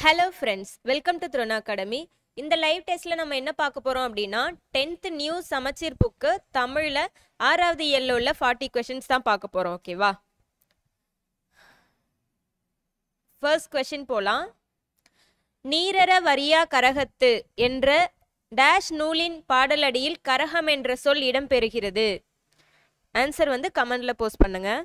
Hello friends, welcome to Drona academy. இந்த live டெஸ்ட்டில் நம்ம என்ன பார்க்க போகிறோம் அப்படின்னா 10th நியூ சமச்சீர் புக்கு தமிழில் 6வது இயல்ல உள்ள 40 கொஷின்ஸ் தான் பார்க்க போகிறோம். ஓகேவா? ஃபர்ஸ்ட் கொஷின் போகலாம். நீரற வரியா கரகத்து என்ற டேஷ் நூலின் பாடலடியில் கரகம் என்ற சொல் இடம்பெறுகிறது. ஆன்சர் வந்து கமெண்ட்ல போஸ்ட் பண்ணுங்க.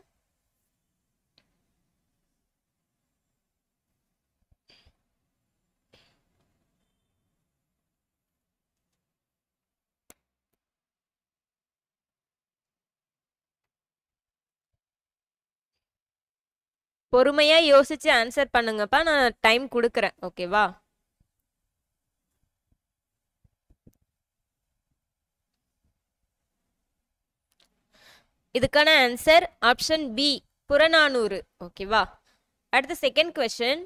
பொறுமையா யோசிச்சு ஆன்சர் பண்ணுங்கப்பா, நான் டைம் கொடுக்குறேன். ஓகேவா? இதுக்கான ஆன்சர் ஆப்ஷன் பி, புறநானூறு. ஓகேவா? அடுத்த செகண்ட் கொஸ்டின்.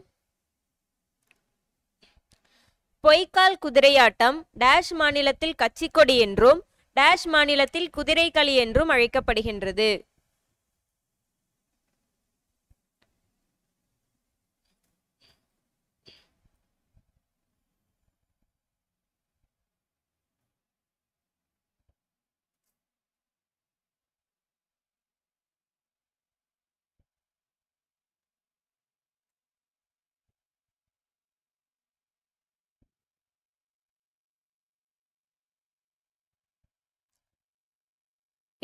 பொய்க்கால் குதிரையாட்டம் டேஷ் மாநிலத்தில் கச்சிக்கொடி என்றும் டேஷ் மாநிலத்தில் குதிரைக்களி என்றும் அழைக்கப்படுகின்றது.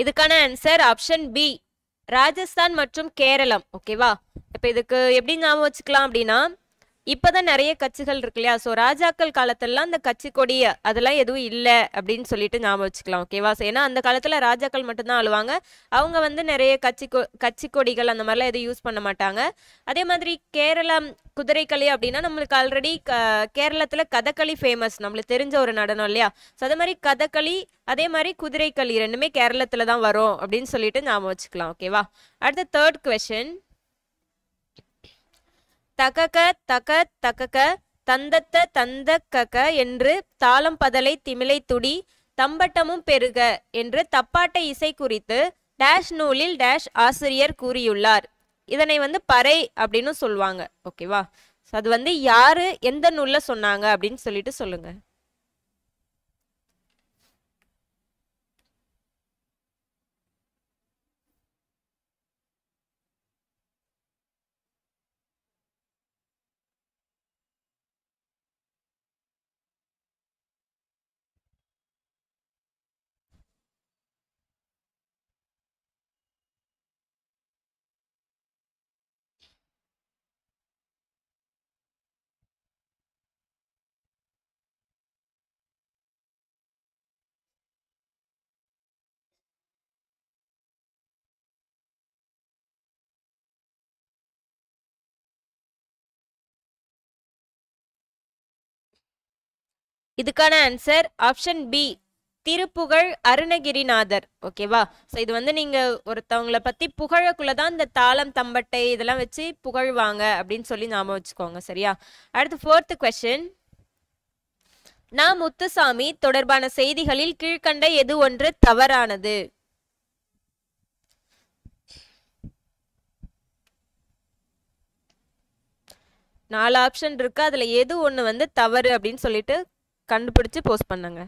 இதுக்கான ஆன்சர் ஆப்ஷன் பி, ராஜஸ்தான் மற்றும் கேரளம். ஓகேவா? இப்போ இதுக்கு எப்படி ஞாபகம் வச்சுக்கலாம் அப்படின்னா, இப்போதான் நிறைய கட்சிகள் இருக்கு இல்லையா? ஸோ ராஜாக்கள் காலத்திலலாம் அந்த கட்சி கொடி அதெல்லாம் எதுவும் இல்லை அப்படின்னு சொல்லிட்டு ஞாபகம் வச்சுக்கலாம். ஓகேவா? ஏன்னா அந்த காலத்தில் ராஜாக்கள் மட்டும்தான் ஆளுவாங்க. அவங்க வந்து நிறைய கட்சி கொடிகள் அந்த மாதிரிலாம் எதுவும் யூஸ் பண்ண மாட்டாங்க. அதே மாதிரி கேரளம் குதிரைக்களி அப்படின்னா நம்மளுக்கு ஆல்ரெடி கேரளத்தில் கதகளி ஃபேமஸ், நம்மளுக்கு தெரிஞ்ச ஒரு நடனம் இல்லையா? ஸோ அதே மாதிரி கதகளி, அதே மாதிரி குதிரைக்களி ரெண்டுமே கேரளத்தில் தான் வரும் அப்படின்னு சொல்லிட்டு ஞாபகம் வச்சுக்கலாம். ஓகேவா? அடுத்த தேர்ட் கொஸ்டின். தகக தக தகக தந்தத்த தந்தக்கக என்று தாளம் பதலை திமிலை துடி தம்பட்டமும் பெருக என்று தப்பாட்ட இசை குறித்து டேஷ் நூலில் டேஷ் ஆசிரியர் கூறியுள்ளார். இதனை வந்து பறை அப்படின்னு சொல்லுவாங்க. ஓகேவா? அது வந்து யாரு எந்த நூல்ல சொன்னாங்க அப்படின்னு சொல்லிட்டு சொல்லுங்க. இதுக்கான answer option B, Thiruppugazh Arunagirinathar. ஓகேவா? ஸோ இது வந்து நீங்க ஒருத்தவங்களை பத்தி புகழக்குள்ளதான் இந்த தாளம் தம்பட்டை இதெல்லாம் வச்சு புகழ்வாங்க அப்படின்னு சொல்லி ஞாபகம் வச்சுக்கோங்க. சரியா? அடுத்து ஃபோர்த் கொஸ்டின். முத்துசாமி தொடர்பான செய்திகளில் கீழ்கண்ட எது ஒன்று தவறானது? நாலு ஆப்ஷன் இருக்கு, அதுல எது ஒண்ணு வந்து தவறு அப்படின்னு சொல்லிட்டு கண்டுபிடிச்சு போஸ்ட் பண்ணுங்க.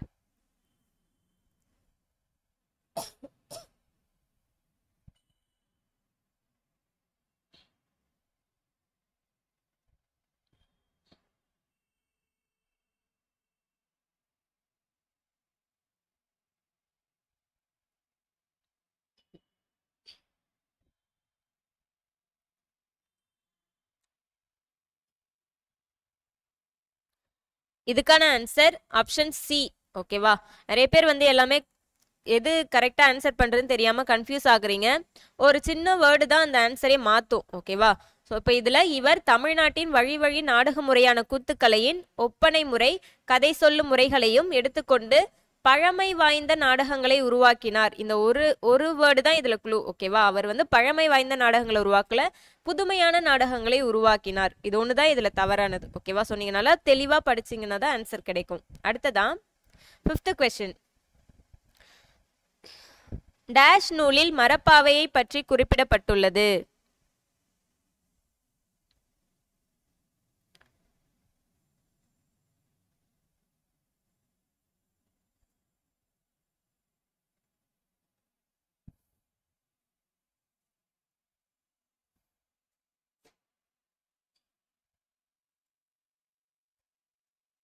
இதுக்கான ஆன்சர் ஆப்ஷன் சி. ஓகேவா? நிறைய பேர் வந்து எல்லாமே எது கரெக்டா ஆன்சர் பண்றதுன்னு தெரியாம கன்ஃபியூஸ் ஆகுறீங்க. ஒரு சின்ன வேர்டு தான் அந்த ஆன்சரே மாத்தும். ஓகேவா? ஸோ இப்போ இதுல இவர் தமிழ்நாட்டின் வழி வழி நாடக முறையான கூத்துக்கலையின் ஒப்பனை முறை கதை சொல்லும் முறைகளையும் எடுத்துக்கொண்டு பழமை வாய்ந்த நாடகங்களை உருவாக்கினார். இந்த ஒரு வேர்டு தான் இதுல குழு. ஓகேவா? அவர் வந்து பழமை வாய்ந்த நாடகங்களை உருவாக்கல, புதுமையான நாடகங்களை உருவாக்கினார். இது ஒண்ணுதான் இதுல தவறானது. ஓகேவா? ஸோ நீங்க நல்லா தெளிவா படிச்சீங்கன்னா தான் ஆன்சர் கிடைக்கும். அடுத்ததான் 5th கொஸ்டின். டேஷ் நூலில் மரப்பாவையை பற்றி குறிப்பிடப்பட்டுள்ளது.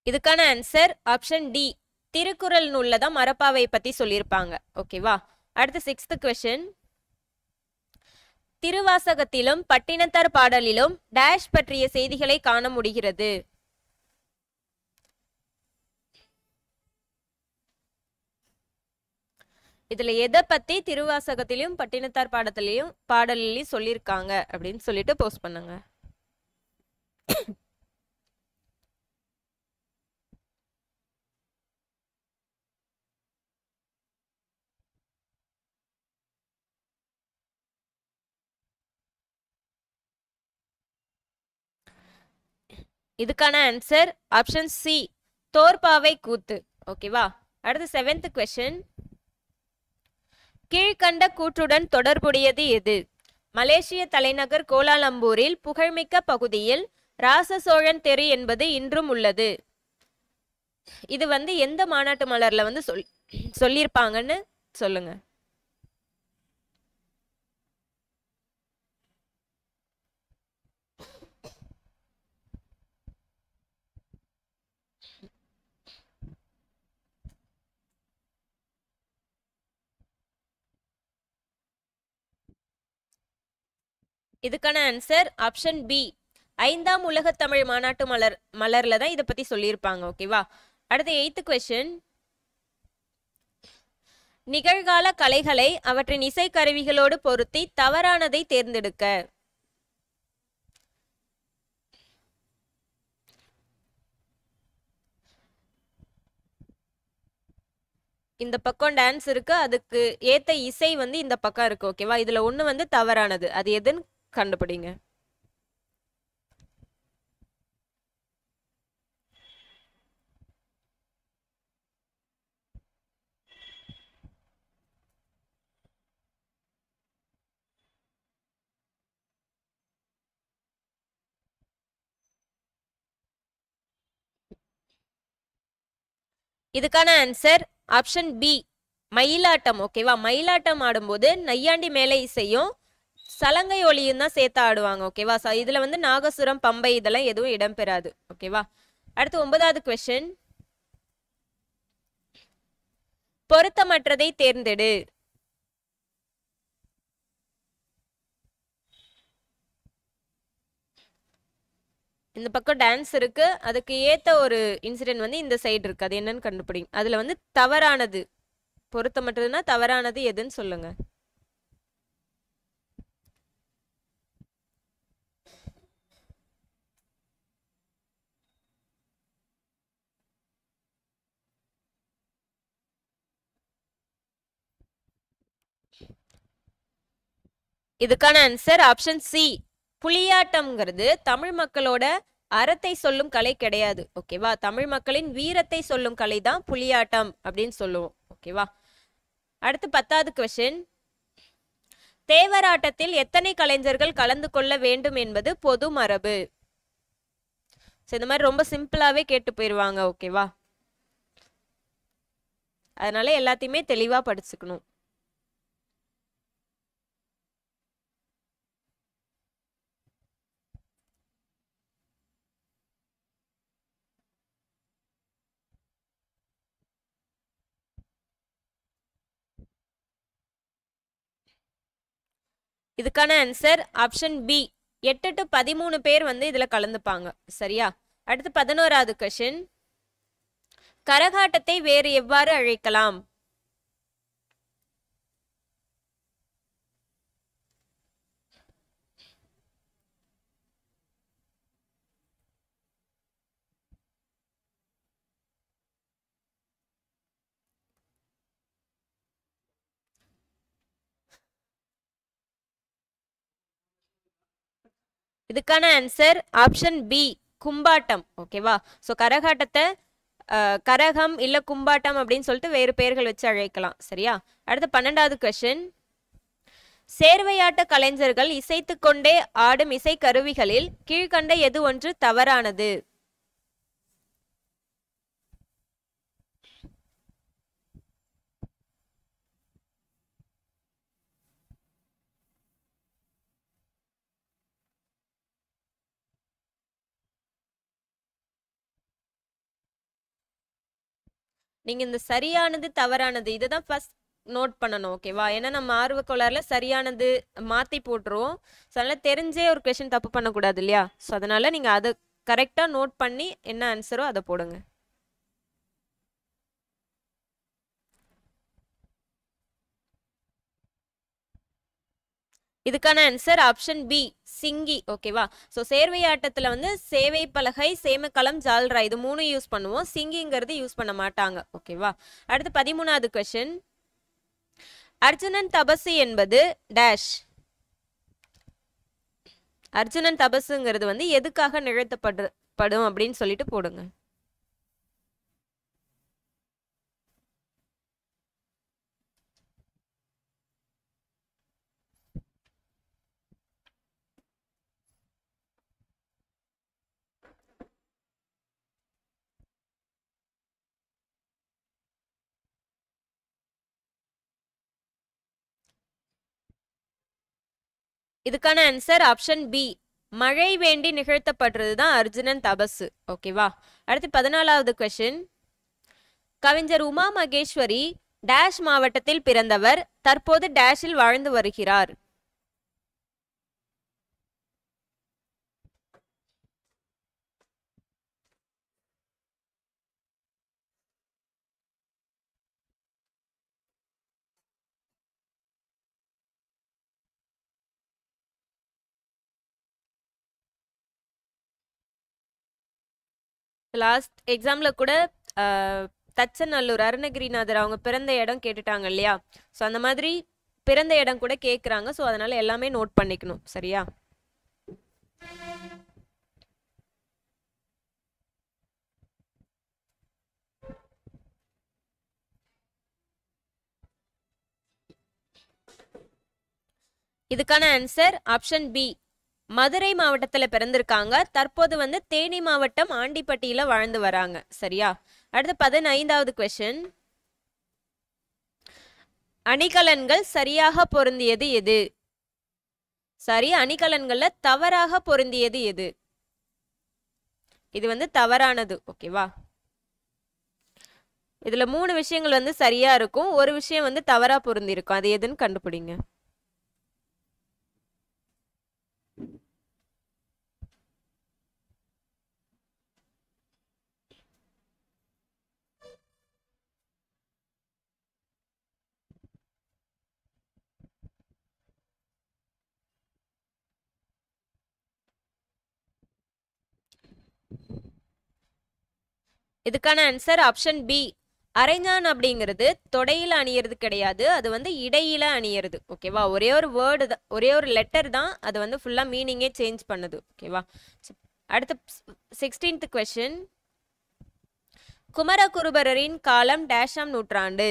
இதுக்கான ஆன்சர் ஆப்ஷன் டி. திருக்குறள் நூல்ல தான் மரப்பாவை பத்தி சொல்லியிருப்பாங்க. ஓகேவா? அடுத்து 6th கொஸ்டின். திருவாசகத்திலும் பட்டினத்தார் பாடலிலும் டேஷ் பற்றிய செய்திகளை காண முடிகிறது. இதுல எதை பத்தி திருவாசகத்திலையும் பட்டினத்தார் பாடலிலையும் சொல்லியிருக்காங்க அப்படின்னு சொல்லிட்டு போஸ்ட் பண்ணுங்க. இதுக்கான ஆன்சர் ஆப்ஷன் சி. தோற்பாவை கூத்து. ஓகேவா? அடுத்து 7th கொஸ்டின். கீழ்கண்ட கூற்றுடன் தொடர்புடையது எது? மலேசிய தலைநகர் கோலாலம்பூரில் புகழ்மிக்க பகுதியில் ராச சோழன் தெரு என்பது இன்றும் உள்ளது. இது எந்த மாநாட்டு மலர்ல சொல்லியிருப்பாங்கன்னு சொல்லுங்க. இதுக்கான ஆன்சர் ஆப்ஷன் பி. 5ஆம் உலக தமிழ் மாநாட்டு மலர்ல தான் இதை பத்தி சொல்லியிருப்பாங்க. ஓகேவா? அடுத்து 8th கொஸ்டின். நிகழ்கால கலைகளை அவற்றின் இசை கருவிகளோடு பொருத்தி தவறானதை தேர்ந்தெடுக்க. இந்த பக்கம் டான்ஸ் இருக்கு, அதுக்கு ஏத்த இசை இந்த பக்கம் இருக்கு. ஓகேவா? இதுல ஒண்ணு தவறானது. அது எதுன்னு கண்டுபிடிங்க. இதுக்கான ஆன்சர் ஆப்ஷன் பி. மயிலாட்டம். ஓகேவா? மயிலாட்டம் ஆடும்போது நையாண்டி மேலே இசையும் சலங்கை ஒலியும் தான் சேர்த்து ஆடுவாங்க. ஓகேவா? இதுல நாகசுரம், பம்பை இதெல்லாம் எதுவும் இடம்பெறாது. ஓகேவா? அடுத்து 9வது கொஸ்டின். பொருத்தமற்றதை தேர்ந்தெடு. இந்த பக்கம் டான்ஸ் இருக்கு, அதுக்கு ஏத்த ஒரு இன்சிடென்ட் இந்த சைடு இருக்கு. அது என்னன்னு கண்டுபிடிங்க. அதுல தவறானது, பொருத்தமற்றதுன்னா தவறானது எதுன்னு சொல்லுங்க. இதுக்கான ஆன்சர் ஆப்ஷன் சி. புலியாட்டம்ங்கிறது தமிழ் மக்களோட அறத்தை சொல்லும் கலை கிடையாது. ஓகேவா? தமிழ் மக்களின் வீரத்தை சொல்லும் கலை தான் புலியாட்டம் அப்படின்னு சொல்லுவோம். ஓகேவா? அடுத்து 10வது கொஸ்டின். தேவராட்டத்தில் எத்தனை கலைஞர்கள் கலந்து கொள்ள வேண்டும் என்பது பொது மரபு. இந்த மாதிரி ரொம்ப சிம்பிளாவே கேட்டு போயிருவாங்க. ஓகேவா? அதனால எல்லாத்தையுமே தெளிவா படிச்சுக்கணும். இதுக்கான ஆன்சர் ஆப்ஷன் பி. 8 to 13 பேர் இதுல கலந்துப்பாங்க. சரியா? அடுத்து 11வது கொஸ்டின். கரகாட்டத்தை வேறு எவ்வாறு அழைக்கலாம்? இதுக்கான ஆன்சர் ஆப்ஷன் பி. கும்பாட்டம். ஓகேவா? கரகாட்டத்தை கரகம் இல்ல கும்பாட்டம் அப்படின்னு சொல்லிட்டு வேறு பெயர்கள் வச்சு அழைக்கலாம். சரியா? அடுத்து 12வது கொஸ்டின். சேர்வையாட்ட கலைஞர்கள் இசைத்து கொண்டே ஆடும் இசை கருவிகளில் கீழ்கண்ட எது ஒன்று தவறானது? நீங்க இந்த சரியானது தவறானது இதை தான் ஃபர்ஸ்ட் நோட் பண்ணணும். ஓகேவா? ஏன்னா நம்ம ஆர்வ கோளாறுல சரியானது மாத்தி போட்டுருவோம். ஸோ அதனால தெரிஞ்சே ஒரு கொஷின் தப்பு பண்ணக்கூடாது இல்லையா? ஸோ அதனால நீங்க அதை கரெக்டா நோட் பண்ணி என்ன ஆன்சரோ அதை போடுங்க. இதுக்கான ஆன்சர் ஆப்ஷன் பி, சிங்கி. ஓகேவா? ஸோ சேர்வை ஆட்டத்துல வந்து சேவை பலகை, சேமக்களம், ஜால்ரா இது மூணு யூஸ் பண்ணுவோம். சிங்கிங்கிறது யூஸ் பண்ண மாட்டாங்க. ஓகேவா? அடுத்து 13வது கொஸ்டின். அர்ஜுனன் தபசு என்பது டேஷ். அர்ஜுனன் தபசுங்கிறது வந்து எதுக்காக நிகழ்த்தப்படும் அப்படின்னு சொல்லிட்டு போடுங்க. இதுக்கான ஆன்சர் ஆப்ஷன் பி, மழை வேண்டி நிகழ்த்தப்படுறது தான் அர்ஜுனன் தபசு. ஓகேவா? அடுத்து 14வது கொஸ்டின். கவிஞர் உமா மகேஸ்வரி டேஷ் மாவட்டத்தில் பிறந்தவர், தற்போது டேஷில் வாழ்ந்து வருகிறார். லாஸ்ட் எக்ஸாம்ல கூட தச்சநல்லூர் அருணகிரிநாதர் அவங்க பிறந்த இடம் கேட்டுட்டாங்க இல்லையா? ஸோ அந்த மாதிரி பிறந்த இடம் கூட கேட்குறாங்க. ஸோ அதனால எல்லாமே நோட் பண்ணிக்கணும். சரியா? இதுக்கான ஆன்சர் ஆப்ஷன் பி, மதுரை மாவட்டத்துல பிறந்திருக்காங்க. தற்போது வந்து தேனி மாவட்டம் ஆண்டிப்பட்டியில வாழ்ந்து வராங்க. சரியா? அடுத்து 15வது கொஸ்டின். அணிகலன்கள் சரியாக பொருந்தியது எது? சரி, அணிகலன்கள்ல தவறாக பொருந்தியது எது? இது வந்து தவறானது. ஓகேவா? இதுல 3 விஷயங்கள் வந்து சரியா இருக்கும், ஒரு விஷயம் வந்து தவறா பொருந்தி இருக்கும். அது எதுன்னு கண்டுபிடிங்க. இதுக்கான ஆன்சர் ஆப்ஷன் பி, அரைஞான் அப்படிங்கிறது தொடையில அணியறது கிடையாது, அது வந்து இடையில அணியறது. ஓகேவா? ஒரே ஒரு வேர்டு தான், ஒரே ஒரு லெட்டர் தான் அது வந்து ஃபுல்லா மீனிங்கே சேஞ்ச் பண்ணுது. ஓகேவா? அடுத்து 16th கொஸ்டின். குமரகுருபரரின் காலம் டேஷாம் நூற்றாண்டு.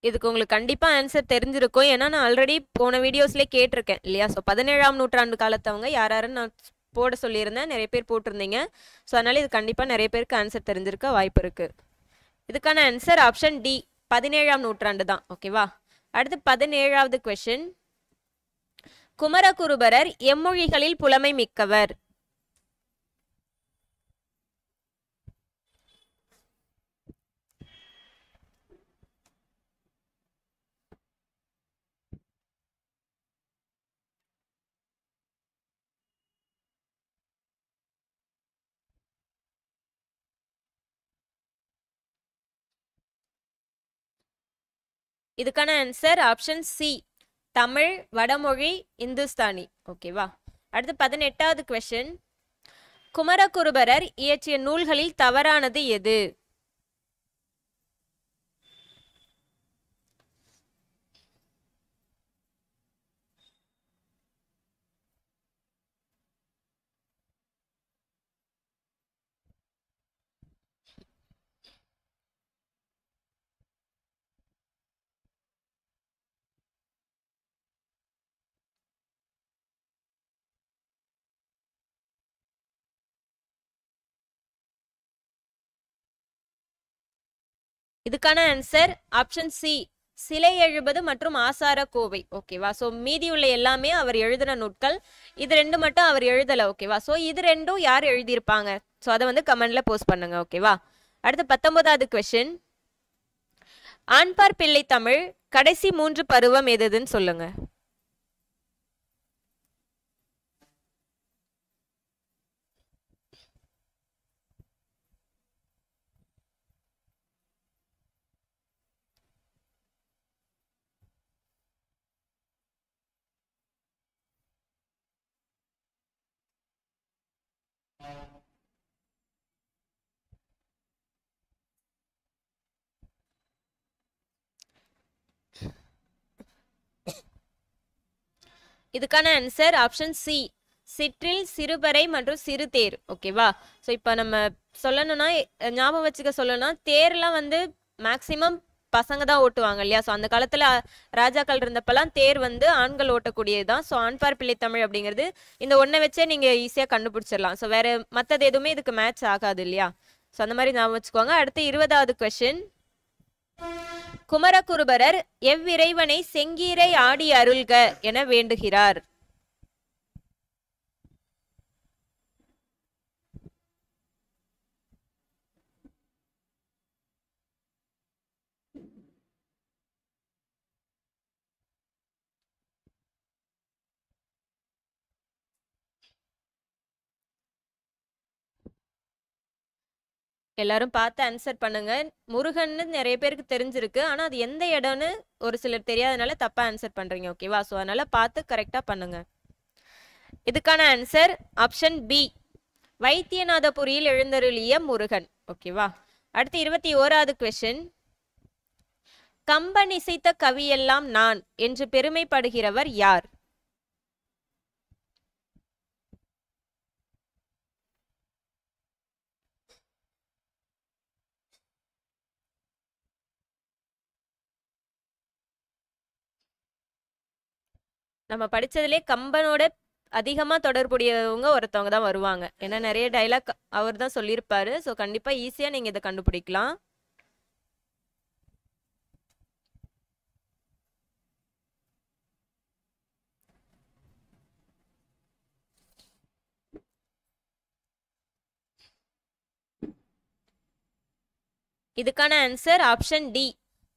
இதுக்கு உங்களுக்கு கண்டிப்பா ஆன்சர் தெரிஞ்சிருக்கும். ஏன்னா நான் ஆல்ரெடி போன வீடியோஸ்லேயே கேட்டிருக்கேன் இல்லையா? ஸோ 17ஆம் நூற்றாண்டு காலத்தவங்க யார் யாருன்னு நான் போட சொல்லியிருந்தேன். நிறைய பேர் போட்டிருந்தீங்க. ஸோ அதனால இது கண்டிப்பாக நிறைய பேருக்கு ஆன்சர் தெரிஞ்சிருக்க வாய்ப்பு இருக்கு. இதுக்கான ஆன்சர் ஆப்ஷன் டி, 17ஆம் நூற்றாண்டு தான். ஓகேவா? அடுத்து 17வது கொஸ்டின். குமரகுருபரர் எம்மொழிகளில் புலமை மிக்கவர். இதுக்கான ஆன்சர் ஆப்ஷன் சி, தமிழ், வடமொழி, இந்துஸ்தானி. ஓகேவா? அடுத்து 18வது கொஸ்டின். குமரகுருபரர் இயற்றிய நூல்களில் தவறானது எது? இதுக்கான ஆன்சர் ஆப்ஷன் சி, சிலை எழுபது மற்றும் ஆசார கோவை. ஓகேவா? ஸோ மீதி உள்ள எல்லாமே அவர் எழுதின நூட்கள், இது ரெண்டு மட்டும் அவர் எழுதலை. ஓகேவா? ஸோ இது ரெண்டும் யார் எழுதியிருப்பாங்க? ஸோ அதை வந்து கமெண்ட்ல போஸ்ட் பண்ணுங்க. ஓகேவா? அடுத்து 19வது கொஸ்டின், ஆண்பார் பிள்ளை தமிழ் கடைசி 3 பருவம் எதுன்னு சொல்லுங்க. இதுக்கான ஆன்சர் ஆப்ஷன் சி, சிற்றில் சிறுபறை மற்றும் சிறுதேர். ஓகேவா? ஸோ இப்போ நம்ம சொல்லணும்னா ஞாபகம் வச்சுக்க சொல்லணும்னா தேர்லாம் வந்து மேக்சிமம் பசங்க தான் ஓட்டுவாங்க இல்லையா? ஸோ அந்த காலத்தில் ராஜாக்கள் இருந்தப்பெல்லாம் தேர் வந்து ஆண்கள் ஓட்டக்கூடியது தான். ஸோ ஆண்பார் பிள்ளை தமிழ் அப்படிங்கிறது இந்த ஒன்றை வச்சே நீங்கள் ஈஸியாக கண்டுபிடிச்சிடலாம். ஸோ வேற மற்றது எதுவுமே இதுக்கு மேட்ச் ஆகாது இல்லையா? ஸோ அந்த மாதிரி ஞாபகம் வச்சுக்கோங்க. அடுத்து 20வது கொஸ்டின், குமரகுருபரர் எவ்விறைவனை செங்கீரை ஆடி அருள்க என வேண்டுகிறார்? எல்லாரும் பார்த்து ஆன்சர் பண்ணுங்க. முருகன்னு நிறைய பேருக்கு தெரிஞ்சிருக்கு, ஆனா அது எந்த இடம்னு ஒரு சிலர் தெரியாதனால தப்பா ஆன்சர் பண்றீங்க. ஓகேவா? ஸோ அதனால பார்த்து கரெக்டா பண்ணுங்க. இதுக்கான ஆன்சர் ஆப்ஷன் பி, வைத்தியநாதபுரியில் எழுந்தருளிய முருகன். ஓகேவா? அடுத்து 21வது கொஸ்டின், கம்பன் இசைத்த கவியெல்லாம் நான் என்று பெருமைப்படுகிறவர் யார்? நம்ம படிச்சதுலே கம்பனோட அதிகமா தொடர்புடையவங்க ஒருத்தவங்க தான் வருவாங்க. ஏன்னா நிறைய டைலாக் அவர் தான் சொல்லியிருப்பாரு. ஸோ கண்டிப்பா ஈஸியா நீங்க இதை கண்டுபிடிக்கலாம். இதுக்கான ஆன்சர் ஆப்ஷன் டி,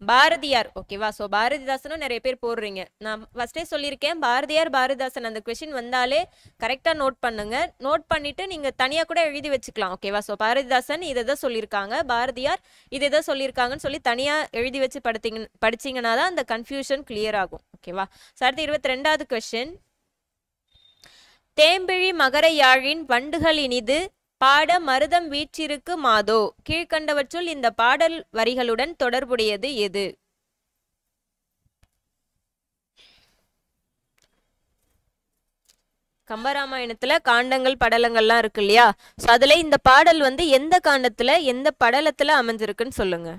பாரதியார். ஓகேவா? ஸோ பாரதிதாசனும் நிறைய பேர் போடுறீங்க. நான் ஃபர்ஸ்டே சொல்லியிருக்கேன், பாரதியார் பாரதிதாசன் அந்த கொஸ்டின் வந்தாலே கரெக்டாக நோட் பண்ணுங்க. நோட் பண்ணிட்டு நீங்கள் தனியாக கூட எழுதி வச்சுக்கலாம். ஓகேவா? ஸோ பாரதிதாசன் இதை தான் சொல்லியிருக்காங்க, பாரதியார் இதை தான் சொல்லியிருக்காங்கன்னு சொல்லி தனியாக எழுதி வச்சு படிச்சிங்கன்னா தான் அந்த கன்ஃபியூஷன் கிளியர் ஆகும். ஓகேவா? ஸோ அடுத்து 22வது கொஸ்டின், தேம்பிழி மகர யாழின் வண்டுகள் இனிது பாட மருதம் வீற்றிருக்கு மாதோ கீழ்கண்டவற்றுள் இந்த பாடல் வரிகளுடன் தொடர்புடையது எது? கம்பராமாயணத்துல காண்டங்கள் படலங்கள்லாம் இருக்கு இல்லையா? ஸோ அதுல இந்த பாடல் வந்து எந்த காண்டத்துல எந்த படலத்துல அமைஞ்சிருக்குன்னு சொல்லுங்க.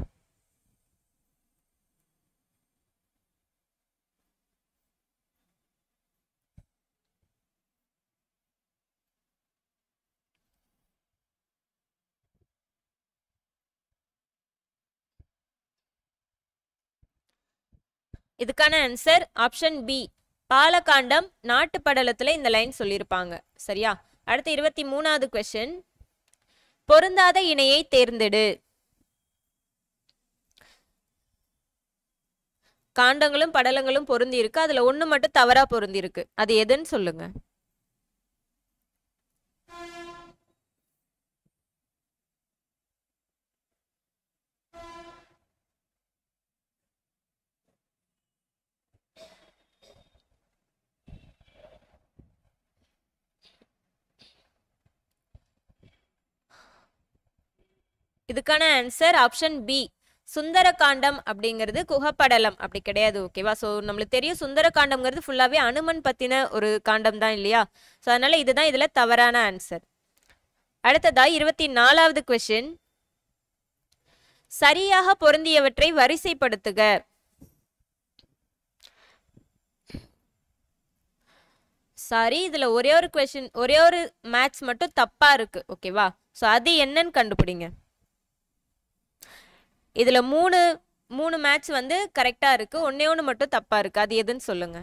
இதுக்கான ஆன்சர் ஆப்ஷன் பி, பாலகாண்டம் நாட்டு படலத்துல இந்த லைன் சொல்லியிருப்பாங்க. சரியா? அடுத்து 23வது கொஸ்டின், பொருந்தாத இணையை தேர்ந்தெடு. காண்டங்களும் படலங்களும் பொருந்தி இருக்கு, அதுல ஒண்ணு மட்டும் தவறா பொருந்தி இருக்கு, அது எதுன்னு சொல்லுங்க. இதுக்கான ஆன்சர் ஆப்ஷன் பி, சுந்தரகாண்டம் அப்படிங்கிறது குகப்படலம் அப்படி கிடையாது. ஓகேவா? ஸோ நம்மளுக்கு தெரியும் சுந்தரகாண்டம்ங்கிறது ஃபுல்லாவே அனுமன் பத்தின ஒரு காண்டம் தான் இல்லையா? ஸோ அதனால இதுதான் இதுல தவறான ஆன்சர். அடுத்ததா 24வது கொஸ்டின், சரியாக பொருந்தியவற்றை வரிசைப்படுத்துக. சாரி, இதுல ஒரே ஒரு கொஸ்டின், ஒரே ஒரு மேட்ச் மட்டும் தப்பா இருக்கு. ஓகேவா? ஸோ அது என்னன்னு கண்டுபிடிங்க. இதுல மூணு மூணு மேட்ச் வந்து கரெக்டா இருக்கு, ஒன்னே ஒன்று மட்டும் தப்பா இருக்கு. அது எதுன்னு சொல்லுங்க.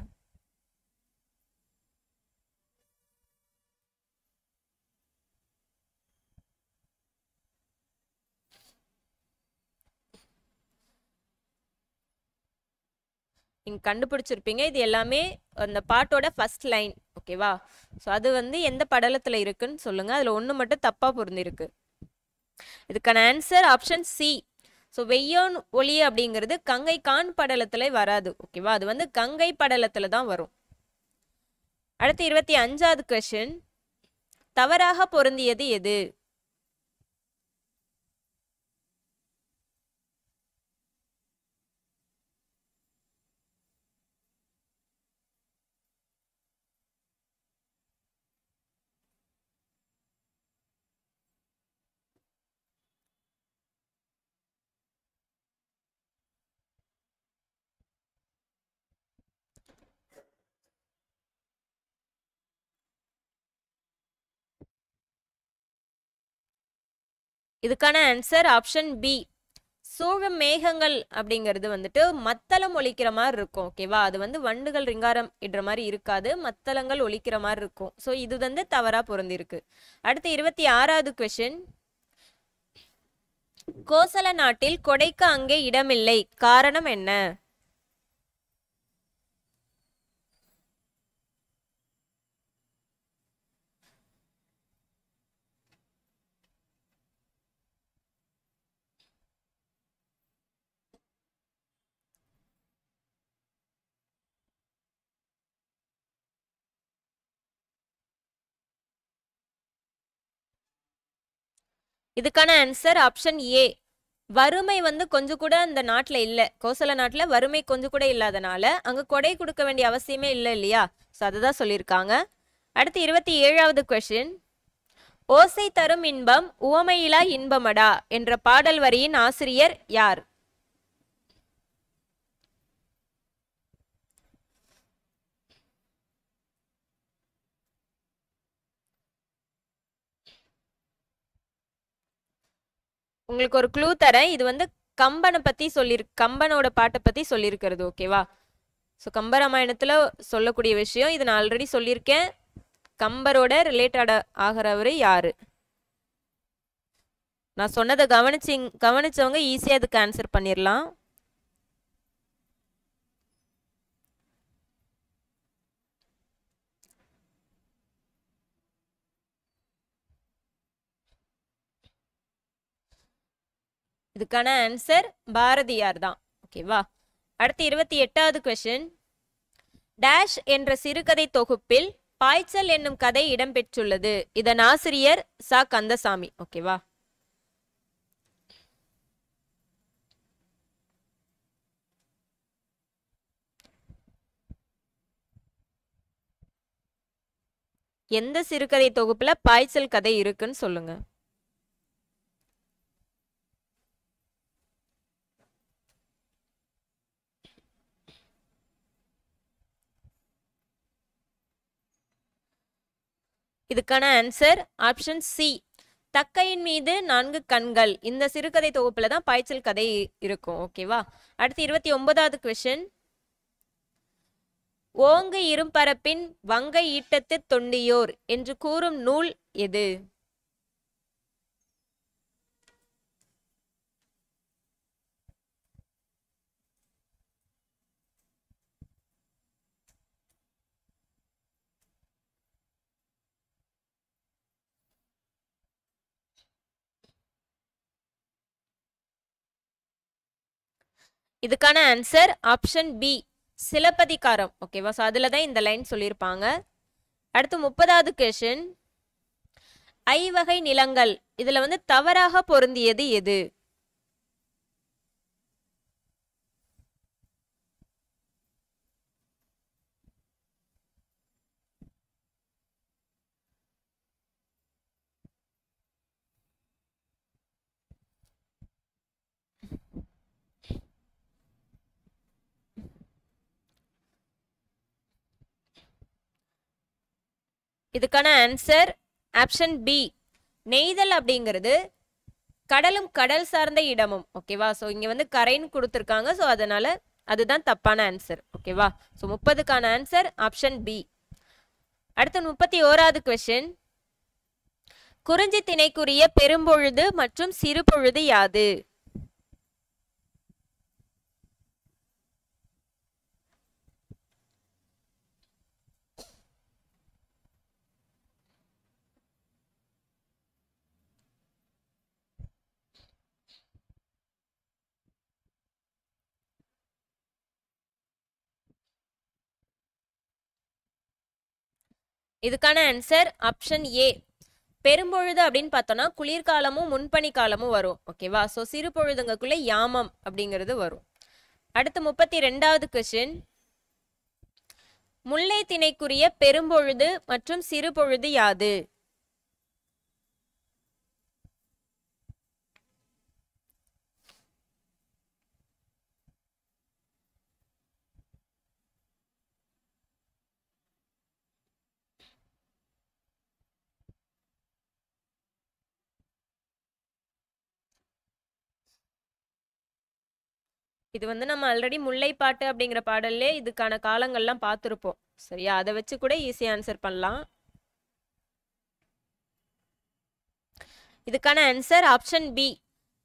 நீங்க கண்டுபிடிச்சிருப்பீங்க. இது எல்லாமே அந்த பாட்டோட ஃபர்ஸ்ட் லைன். ஓகேவா? ஸோ அது வந்து எந்த படலத்துல இருக்குன்னு சொல்லுங்க. அதுல ஒன்று மட்டும் தப்பா பொருந்திருக்கு. இதுக்கான ஆன்சர் ஆப்ஷன் சி. ஸோ வெய்யோன் ஒளி அப்படிங்கிறது கங்கை கான் படலத்துல வராது. ஓகேவா? அது வந்து கங்கை படலத்துல தான் வரும். அடுத்து 25வது கொஸ்டின். தவறாக பொருந்தியது எது? இதுக்கான ஆன்சர் ஆப்ஷன் பி. சூழ மேகங்கள் அப்படிங்கிறது வந்துட்டு மத்தளம் ஒலிக்கிற மாதிரி இருக்கும். ஓகேவா? அது வந்து வண்டுகள் ரிங்காரம் இடுற மாதிரி இருக்காது, மத்தளங்கள் ஒலிக்கிற மாதிரி இருக்கும். ஸோ இது வந்து தவறா பொருந்திருக்கு. அடுத்து 26வது கொஸ்டின். கோசல நாட்டில் கொடைக்கு அங்கே இடமில்லை, காரணம் என்ன? இதுக்கான ஆன்சர் ஆப்ஷன் ஏ. வறுமை வந்து கொஞ்சம் கூட அந்த நாட்டில் இல்லை. கோசல நாட்டில் வறுமை கொஞ்சம் கூட இல்லாதனால அங்கே கொடை கொடுக்க வேண்டிய அவசியமே இல்லை இல்லையா? ஸோ அதுதான் சொல்லியிருக்காங்க. அடுத்து 27வது கொஸ்டின். ஓசை தரும் இன்பம் உவமையிலா இன்பமடா என்ற பாடல் வரியின் ஆசிரியர் யார்? உங்களுக்கு ஒரு க்ளூ தரேன். இது வந்து கம்பனை பத்தி கம்பனோட பாட்டை பத்தி சொல்லியிருக்கிறது. ஓகேவா? ஸோ கம்பராமாயணத்துல சொல்லக்கூடிய விஷயம் இது. நான் ஆல்ரெடி சொல்லியிருக்கேன். கம்பரோட ரிலேட்டட் ஆகிறவர் யாரு? நான் சொன்னதை கவனிச்சவங்க ஈஸியா அதுக்கு ஆன்சர் பண்ணிடலாம். இதுக்கான ஆன்சர் பாரதியார் தான். ஓகேவா? அடுத்து 28வது கொஸ்டின். டேஷ் என்ற சிறுகதை தொகுப்பில் பாய்ச்சல் என்னும் கதை இடம்பெற்றுள்ளது. இதன் ஆசிரியர் ச கந்தசாமி. ஓகேவா? எந்த சிறுகதை தொகுப்புல பாய்ச்சல் கதை இருக்குன்னு சொல்லுங்க. இதுக்கான ஆன்சர் ஆப்ஷன் சி. தக்கையின் மீது 4 கண்கள். இந்த சிறுகதை தொகுப்புல தான் பாய்ச்சல் கதை இருக்கும். ஓகேவா? அடுத்து 29வது கொஸ்டின். ஓங்கு இரும்பரப்பின் வங்கை ஈட்டத்து தொண்டியோர் என்று கூறும் நூல் எது? இதுக்கான ஆன்சர் ஆப்ஷன் பி. சிலப்பதிகாரம். ஓகேவா? ஸோ அதில் தான் இந்த லைன் சொல்லியிருப்பாங்க. அடுத்து 30வது கொஸ்டின். ஐவகை நிலங்கள் இதுல வந்து தவறாக பொருந்தியது எது? இதுக்கான ஆன்சர் ஆப்ஷன் பி. நெய்தல் அப்படிங்கிறது கடலும் கடல் சார்ந்த இடமும். ஓகேவா? ஸோ இங்க வந்து கரைன்னு கொடுத்துருக்காங்க. ஸோ அதனால அதுதான் தப்பான ஆன்சர். ஓகேவா? ஸோ 30க்கான ஆன்சர் ஆப்ஷன் பி. அடுத்து 31வது கொஸ்டின். குறிஞ்சி திணைக்குரிய பெரும்பொழுது மற்றும் சிறுபொழுது யாது? இதுக்கான ஆன்சர் ஆப்ஷன் ஏ. பெரும்பொழுது அப்படின்னு பார்த்தோம்னா குளிர்காலமும் முன்பனி காலமும் வரும். ஓகேவா? ஸோ சிறு பொழுதுங்கக்குள்ள யாமம் அப்படிங்கிறது வரும். அடுத்து 32வது கொஸ்டின். முல்லை திணைக்குரிய பெரும்பொழுது மற்றும் சிறு பொழுது யாது? இது வந்து நம்ம ஆல்ரெடி முல்லைப்பாட்டு அப்படிங்கிற பாடல்லே இதுக்கான காலங்கள்லாம் பார்த்துருப்போம். சரியா? அதை வச்சு கூட ஈஸியா ஆன்சர் பண்ணலாம். இதுக்கான ஆன்சர் ஆப்ஷன் பி.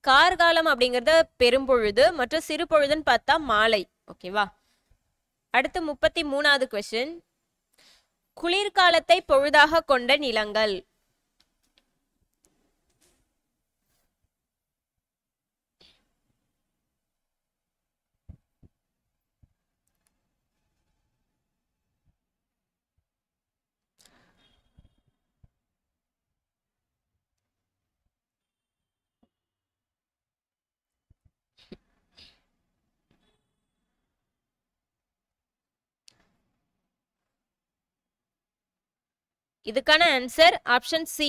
கார்காலம் அப்படிங்கறத பெரும்பொழுது மற்றும் சிறு பொழுதுன்னு பார்த்தா மாலை. ஓகேவா? அடுத்து 33வது கொஸ்டின். குளிர்காலத்தை பொழுதாக கொண்ட நிலங்கள். இதுக்கான ஆன்சர் ஆப்ஷன் சி.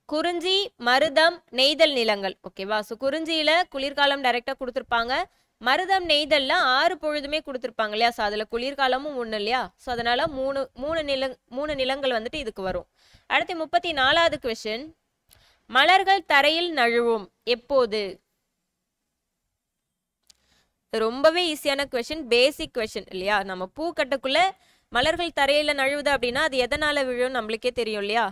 குறிஞ்சி, மருதம், நெய்தல் நிலங்கள். ஓகேவா? ஸோ குறிஞ்சியில குளிர்காலம் டைரக்டா கொடுத்துருப்பாங்க. மருதம், நெய்தல்ல 6 பொழுதுமே கொடுத்துருப்பாங்க இல்லையா? ஸோ அதுல குளிர்காலமும் ஒண்ணு இல்லையா? ஸோ அதனால மூணு நிலங்கள் வந்துட்டு இதுக்கு வரும். அடுத்து 34வது கொஸ்டின். மலர்கள் தரையில் நழுவும் எப்போது? ரொம்பவே ஈஸியான கொஸ்டின், பேசிக் கொஸ்டின் இல்லையா? நம்ம பூ கட்டக்குள்ள மலர்கள் தரையில நழுவுது அப்படின்னா அது எதனால விழும் நம்மளுக்கே தெரியும் இல்லையா?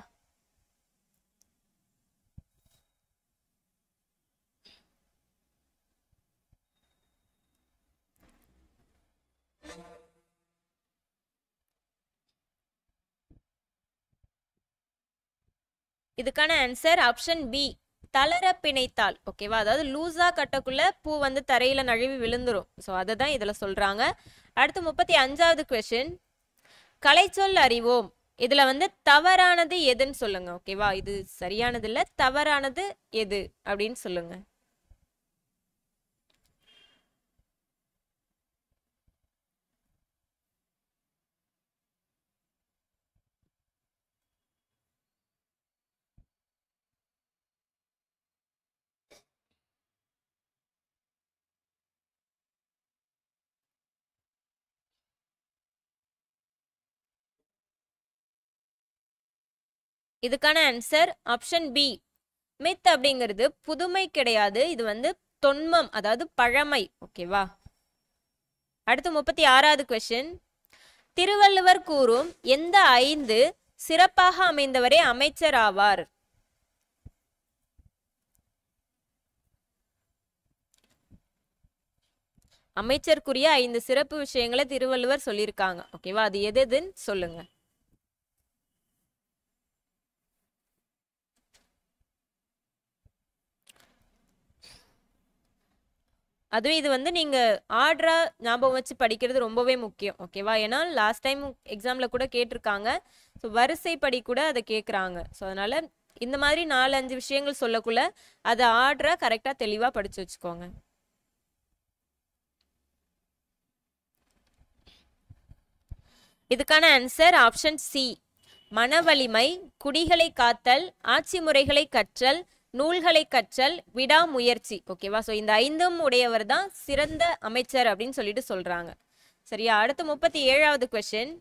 இதுக்கான ஆன்சர் ஆப்ஷன் பி. தளர பிணைத்தால். ஓகேவா? அதாவது லூசா கட்டக்குள்ள பூ வந்து தரையில நழுவி விழுந்துரும். ஸோ அதை தான் இதுல சொல்றாங்க. அடுத்து 35வது கொஸ்டின். கலைச்சொல் அறிவோம். இதுல வந்து தவறானது எதுன்னு சொல்லுங்க. ஓகேவா? இது சரியானது இல்ல, தவறானது எது அப்படின்னு சொல்லுங்க. இதுக்கான ஆன்சர் ஆப்ஷன் பி. மித் அப்படிங்கிறது புதுமை கிடையாது, இது வந்து தொன்மம், அதாவது பழமை. ஓகேவா? அடுத்து 36வது கொஸ்டின். திருவள்ளுவர் கூறும் எந்த 5 சிறப்பாக அமைந்தவரே அமைச்சர் ஆவார்? அமைச்சருக்குரிய 5 சிறப்பு விஷயங்களை திருவள்ளுவர் சொல்லியிருக்காங்க. ஓகேவா? அது எதுன்னு சொல்லுங்க. அதுவும் இது வந்து நீங்க ஆர்டரா ஞாபகம் வச்சு படிக்கிறது ரொம்பவே முக்கியம். ஓகேவா? ஏன்னா லாஸ்ட் டைம் எக்ஸாம்ல கூட கேட்டிருக்காங்க. ஸோ வரிசைப்படி கூட அதை கேட்குறாங்க. ஸோ அதனால இந்த மாதிரி 4-5 விஷயங்கள் சொல்லக்குள்ள அதை ஆர்டரா கரெக்டா தெளிவா படிச்சு வச்சுக்கோங்க. இதுக்கான ஆன்சர் ஆப்ஷன் சி. மன வலிமை, குடிகளை காத்தல், ஆட்சி முறைகளை கற்றல், நூல்களை கற்றல், விடாமுயற்சி. ஓகேவா? ஸோ இந்த 5ம் உடையவர் தான் சிறந்த அமைச்சர் அப்படின்னு சொல்லிட்டு சொல்றாங்க. சரியா? அடுத்து 37வது கொஸ்டின்.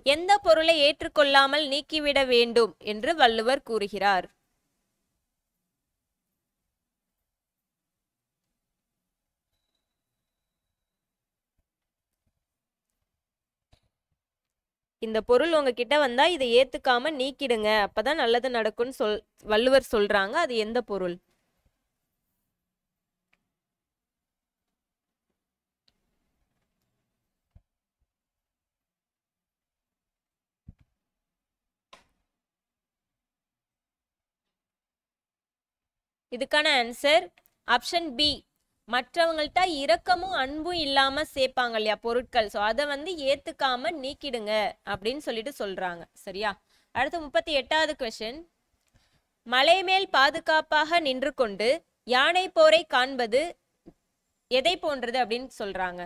எந்த பொருளை ஏற்றுக்கொள்ளாமல் நீக்கிவிட வேண்டும் என்று வள்ளுவர் கூறுகிறார்? இந்த பொருள் உங்ககிட்ட வந்தா இதை ஏத்துக்காம நீக்கிடுங்க, அப்பதான் நல்லது நடக்கும்னு வள்ளுவர் சொல்றாங்க. அது எந்த பொருள்? இதுக்கான ஆன்சர் ஆப்ஷன் பி. மற்றவங்கள்ட்ட இரக்கமும் அன்பும் இல்லாம சேர்ப்பாங்க இல்லையா பொருட்கள், ஸோ அதை வந்து ஏத்துக்காம நீக்கிடுங்க அப்படின்னு சொல்லிட்டு சொல்றாங்க. சரியா? அடுத்து 38வது கொஸ்டின். மலை மேல் பாதுகாப்பாக நின்று கொண்டு யானை போரை காண்பது எதை போன்றது அப்படின்னு சொல்றாங்க?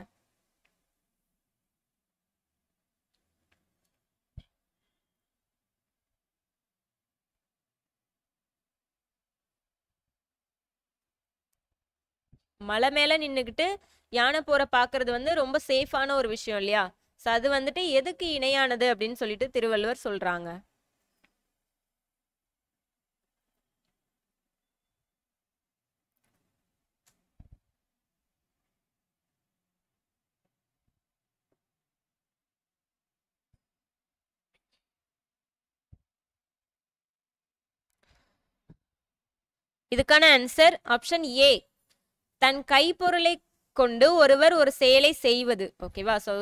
மலை மேல நின்னுக்கிட்டு யானை போரை பாக்குறது வந்து ரொம்ப சேஃபான ஒரு விஷயம் இல்லையா? ஸோ அது வந்துட்டு எதுக்கு இணையானது அப்படின்னு சொல்லிட்டு திருவள்ளுவர் சொல்றாங்க? இதுக்கான ஆன்சர் ஆப்ஷன் ஏ. தன் கைப்பொருளை கொண்டு ஒருவர் ஒரு செயலை செய்வது. ஓகேவா? ஸோ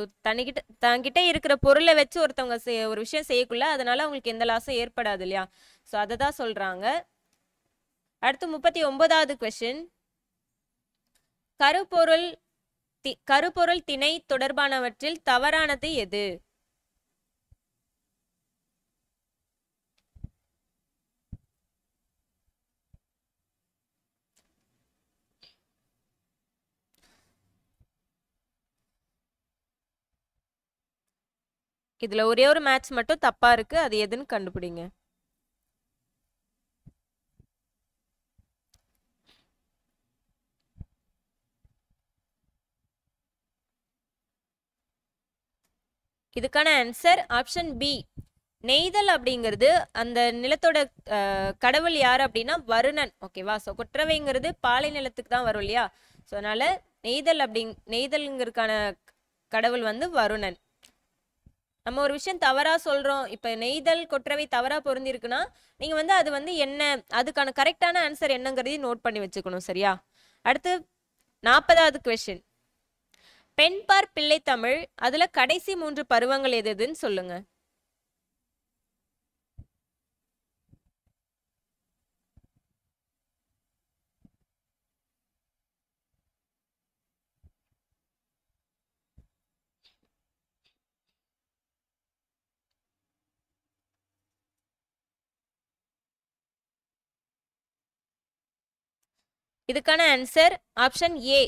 தன்கிட்ட இருக்கிற பொருளை வச்சு ஒருத்தவங்க ஒரு விஷயம் செய்யக்குள்ள அதனால அவங்களுக்கு எந்த லாஸும் ஏற்படாது இல்லையா? ஸோ அதை தான் சொல்றாங்க. அடுத்து 39வது கொஸ்டின். கருப்பொருள் திணை தொடர்பானவற்றில் தவறானது எது? இதுல ஒரே ஒரு மேட்ச் மட்டும் தப்பா இருக்கு, அது எதுன்னு கண்டுபிடிங்க. இதுக்கான ஆன்சர் ஆப்ஷன் பி. நெய்தல் அப்படிங்கிறது அந்த நிலத்தோட கடவுள் யார் அப்படின்னா வருணன். ஓகேவா? ஸோ கொற்றவைங்கிறது பாலை நிலத்துக்கு தான் வரும் இல்லையா? ஸோ அதனால நெய்தல்ங்கிறதுக்கான கடவுள் வந்து வருணன். நம்ம ஒரு விஷயம் தவறா சொல்றோம், இப்ப நெய்தல் கொற்றவை தவறா பொருந்திருக்குன்னா நீங்க வந்து அது வந்து என்ன, அதுக்கான கரெக்டான ஆன்சர் என்னங்கிறதையும் நோட் பண்ணி வச்சுக்கணும். சரியா? அடுத்து 40வது கொஸ்டின். பெண்பார் பிள்ளை தமிழ், அதுல கடைசி 3 பருவங்கள் எதுன்னு சொல்லுங்க. இதுக்கான ஆன்சர் ஆப்ஷன் ஏ.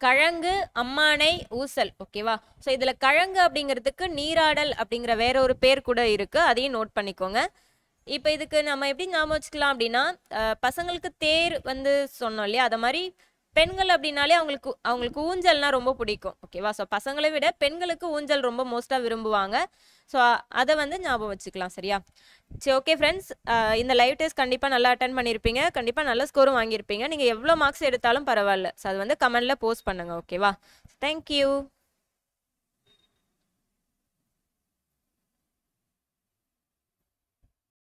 கழங்கு, அம்மானை, ஊசல். ஓகேவா? ஸோ இதுல கழங்கு அப்படிங்கிறதுக்கு நீராடல் அப்படிங்கிற வேற ஒரு பேர் கூட இருக்கு, அதையும் நோட் பண்ணிக்கோங்க. இப்போ இதுக்கு நம்ம எப்படி ஞாபகம் வச்சுக்கலாம் அப்படின்னா, பசங்களுக்கு தேர் வந்து சொன்னோம் இல்லையா, அதை மாதிரி பெண்கள் அப்படின்னாலே அவங்களுக்கு ஊஞ்சல்னா ரொம்ப பிடிக்கும். ஓகேவா? ஸோ பசங்களை விட பெண்களுக்கு ஊஞ்சல் ரொம்ப மோஸ்ட்டாக விரும்புவாங்க. ஸோ அதை வந்து ஞாபகம் வச்சுக்கலாம். சரியா? சரி, ஓகே ஃப்ரெண்ட்ஸ், இந்த லைவ் டெஸ்ட் கண்டிப்பாக நல்லா அட்டன் பண்ணியிருப்பீங்க, கண்டிப்பாக நல்ல ஸ்கோரும் வாங்கியிருப்பீங்க. நீங்கள் எவ்வளோ மார்க்ஸ் எடுத்தாலும் பரவாயில்ல, ஸோ அது வந்து கமெண்ட்டில் போஸ்ட் பண்ணுங்கள். ஓகேவா? தேங்க்யூ.